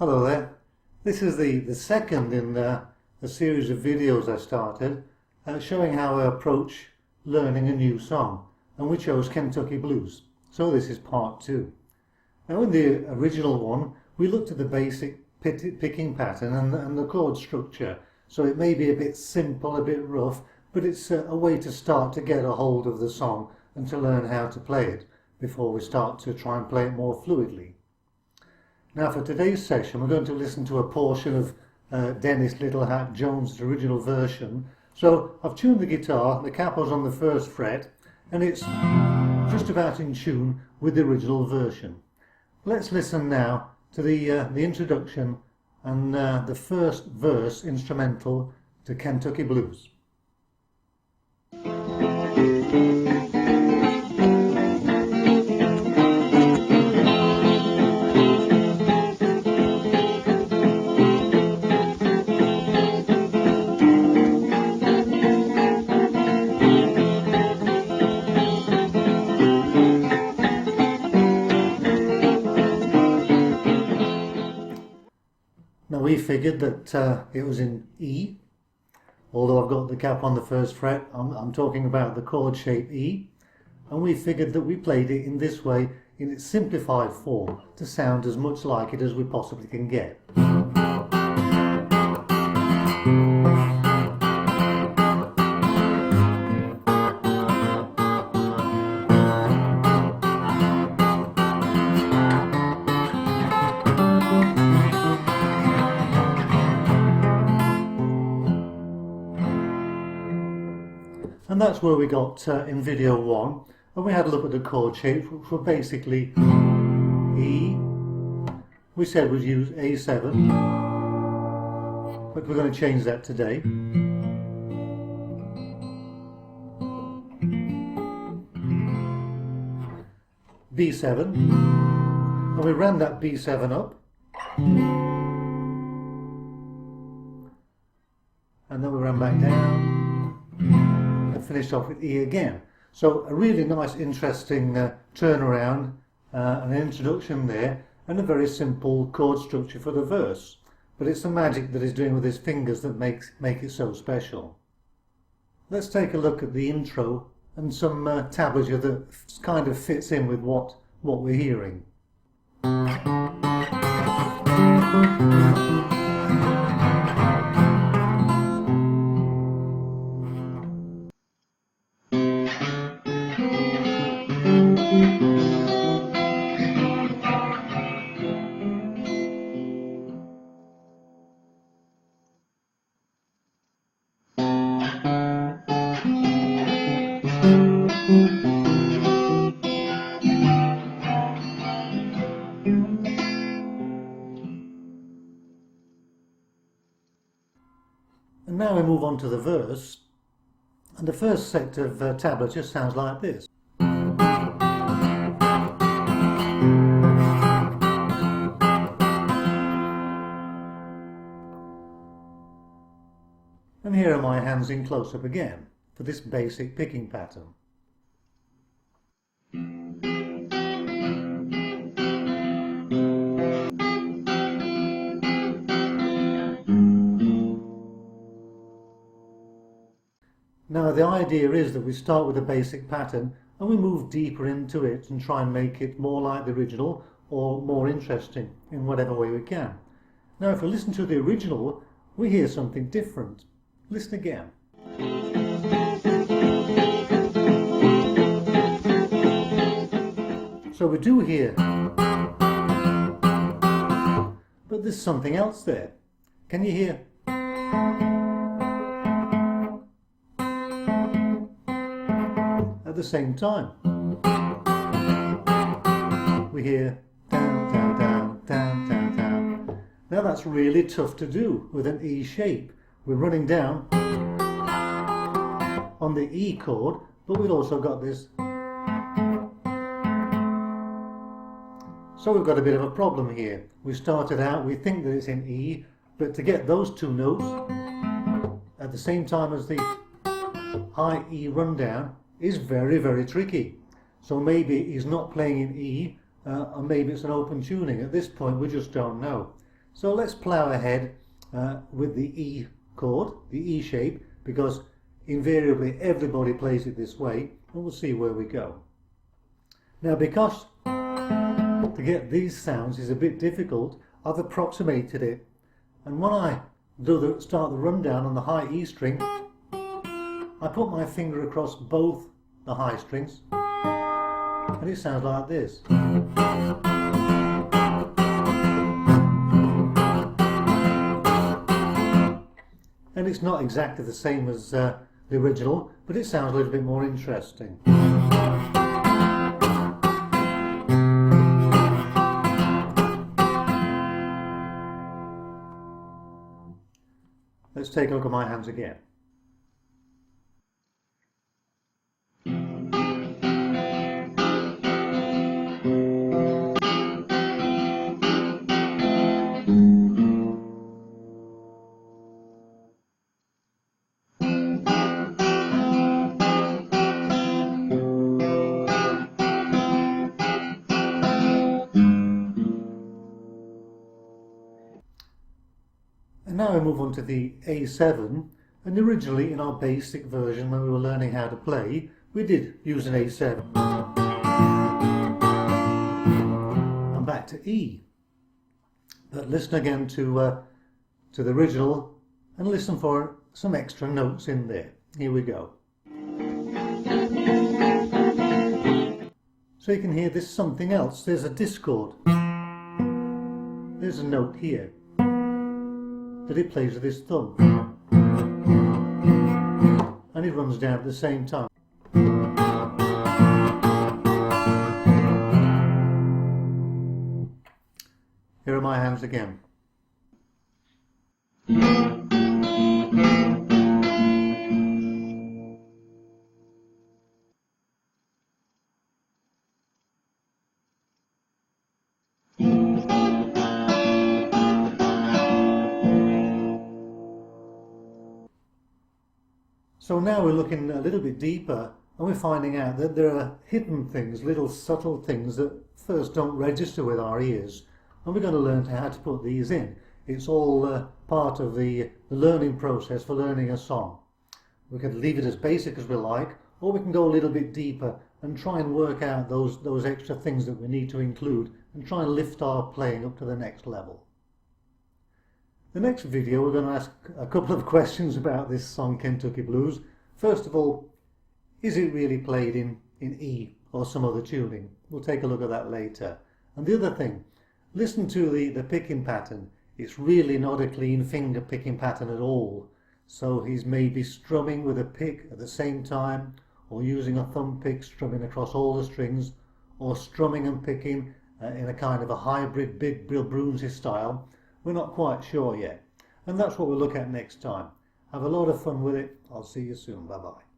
Hello there. This is the second in a series of videos I started showing how I approach learning a new song, and we chose Kentucky Blues. So this is part 2. Now in the original one we looked at the basic picking pattern and the chord structure, so it may be a bit simple, a bit rough, but it's a way to start to get a hold of the song and to learn how to play it before we start to try and play it more fluidly. Now for today's session we're going to listen to a portion of Dennis Little Hat Jones' original version. So I've tuned the guitar, the capo's on the 1st fret, and it's just about in tune with the original version. Let's listen now to the introduction and the first verse instrumental to Kentucky Blues. Now we figured that it was in E, although I've got the cap on the 1st fret, I'm talking about the chord shape E, and we figured that we played it in this way in its simplified form to sound as much like it as we possibly can get. And that's where we got in video 1, and we had a look at the chord shapes, which were basically E. We said we'd use A7, but we're going to change that today. B7, and we ran that B7 up, and then we ran back down. Finished off with E again. So a really nice, interesting turnaround, an introduction there, and a very simple chord structure for the verse. But it's the magic that he's doing with his fingers that make it so special. Let's take a look at the intro and some tablature that kind of fits in with what we're hearing. And now we move on to the verse, and the first set of tablature sounds like this. And here are my hands in close-up again for this basic picking pattern. Now the idea is that we start with a basic pattern and we move deeper into it and try and make it more like the original or more interesting in whatever way we can. Now if we listen to the original, we hear something different. Listen again. So we do hear, but there's something else there. Can you hear? At the same time, we hear down, down, down, down, down, down. Now that's really tough to do with an E shape. We're running down on the E chord, but we've also got this. So we've got a bit of a problem here. We started out, we think that it's in E, but to get those two notes at the same time as the high E rundown is very, very tricky. So maybe he's not playing in E, or maybe it's an open tuning. At this point we just don't know. So let's plough ahead with the E chord, the E shape, because invariably everybody plays it this way, and we'll see where we go. Now, because to get these sounds is a bit difficult, I've approximated it, and when I start the rundown on the high E string, I put my finger across both the high strings, and it sounds like this. And it's not exactly the same as the original, but it sounds a little bit more interesting. Let's take a look at my hands again. And now we move on to the A7, and originally in our basic version when we were learning how to play, we did use an A7. And back to E. But listen again to the original and listen for some extra notes in there. Here we go. So you can hear there's something else. There's a discord. There's a note here that it plays with his thumb, and it runs down at the same time. Here are my hands again. So now we're looking a little bit deeper, and we're finding out that there are hidden things, little subtle things that first don't register with our ears, and we're going to learn how to put these in. It's all part of the learning process for learning a song. We can leave it as basic as we like, or we can go a little bit deeper and try and work out those extra things that we need to include and try and lift our playing up to the next level. The next video we're going to ask a couple of questions about this song Kentucky Blues. First of all, is it really played in E or some other tuning? We'll take a look at that later. And the other thing, listen to the picking pattern. It's really not a clean finger picking pattern at all. So he's maybe strumming with a pick at the same time, or using a thumb pick strumming across all the strings, or strumming and picking in a kind of a hybrid big Bill Brunsey style. We're not quite sure yet, and that's what we'll look at next time. Have a lot of fun with it. I'll see you soon. Bye bye.